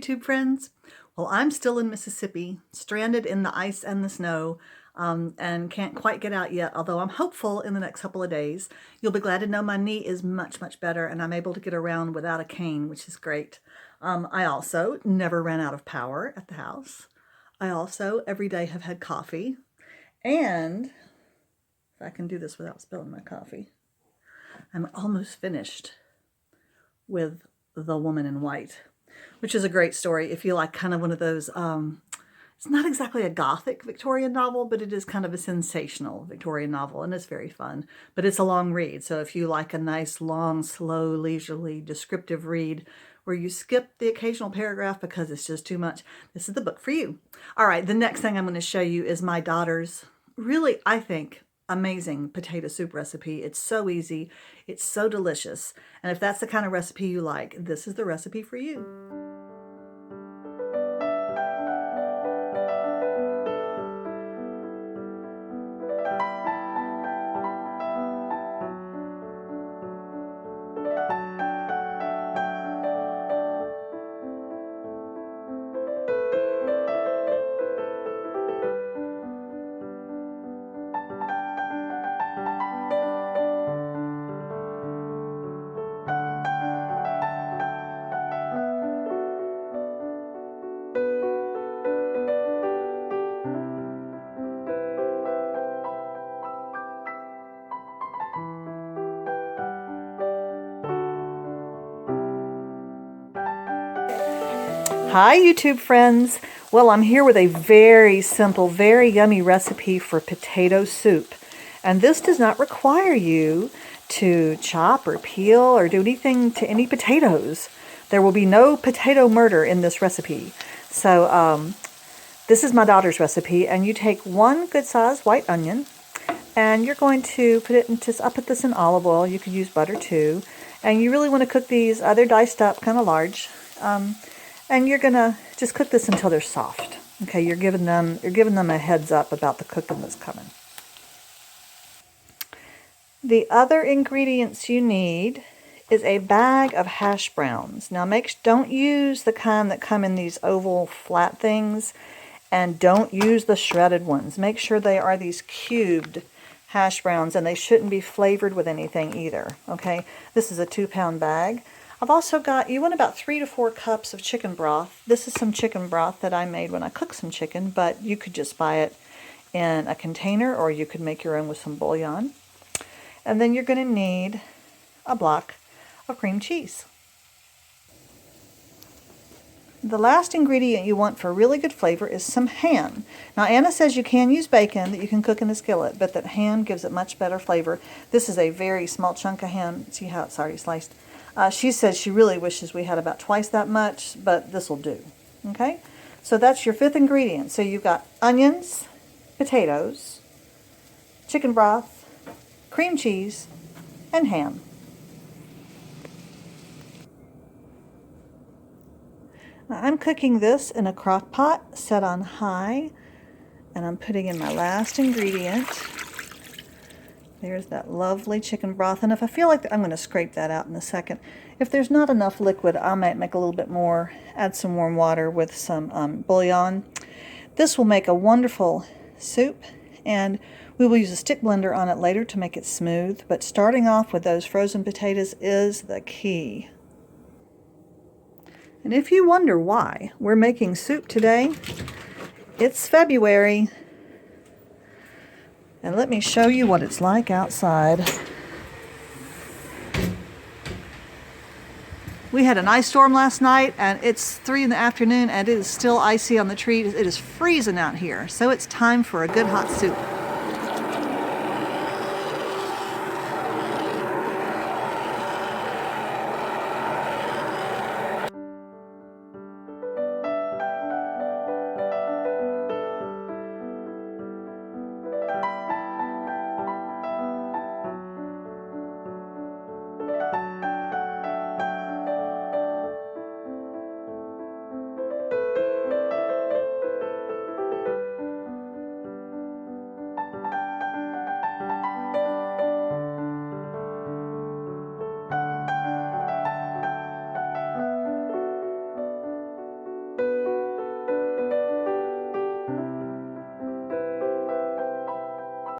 YouTube friends. Well, I'm still in Mississippi, stranded in the ice and the snow, and can't quite get out yet, although I'm hopeful in the next couple of days. You'll be glad to know my knee is much, much better, and I'm able to get around without a cane, which is great. I also never ran out of power at the house. I also every day have had coffee, and if I can do this without spilling my coffee, I'm almost finished with The Woman in White, which is a great story if you like kind of one of those, it's not exactly a gothic Victorian novel, but it is kind of a sensational Victorian novel, and it's very fun. But it's a long read, so if you like a nice, long, slow, leisurely, descriptive read where you skip the occasional paragraph because it's just too much, this is the book for you. All right, the next thing I'm going to show you is my daughter's really, I think, amazing potato soup recipe. It's so easy, it's so delicious, and if that's the kind of recipe you like, this is the recipe for you. Hi YouTube friends! Well, I'm here with a very simple, very yummy recipe for potato soup. And this does not require you to chop or peel or do anything to any potatoes. There will be no potato murder in this recipe. So this is my daughter's recipe, and you take one good-sized white onion and you're going to put it into, I'll put this in olive oil. You could use butter too. And you really want to cook these, they're diced up kind of large. And you're gonna just cook this until they're soft. Okay, you're giving them a heads up about the cooking that's coming. The other ingredients you need is a bag of hash browns. Now don't use the kind that come in these oval flat things, and don't use the shredded ones. Make sure they are these cubed hash browns, and they shouldn't be flavored with anything either. Okay, this is a 2-pound bag. I've also got, you want about 3 to 4 cups of chicken broth. This is some chicken broth that I made when I cooked some chicken, but you could just buy it in a container, or you could make your own with some bouillon. And then you're going to need a block of cream cheese. The last ingredient you want for really good flavor is some ham. Now Anna says you can use bacon that you can cook in a skillet, but that ham gives it much better flavor. This is a very small chunk of ham. See how it's already sliced? She says she really wishes we had about twice that much, but this will do. Okay? So that's your 5th ingredient. So you've got onions, potatoes, chicken broth, cream cheese, and ham. Now I'm cooking this in a crock pot set on high, and I'm putting in my last ingredient. There's that lovely chicken broth, and if I feel like I'm going to scrape that out in a second. If there's not enough liquid, I might make a little bit more, add some warm water with some bouillon. This will make a wonderful soup, and we will use a stick blender on it later to make it smooth, but starting off with those frozen potatoes is the key. And if you wonder why we're making soup today, it's February. And let me show you what it's like outside. We had an ice storm last night, and it's 3 in the afternoon, and it is still icy on the trees. It is freezing out here, so it's time for a good hot soup.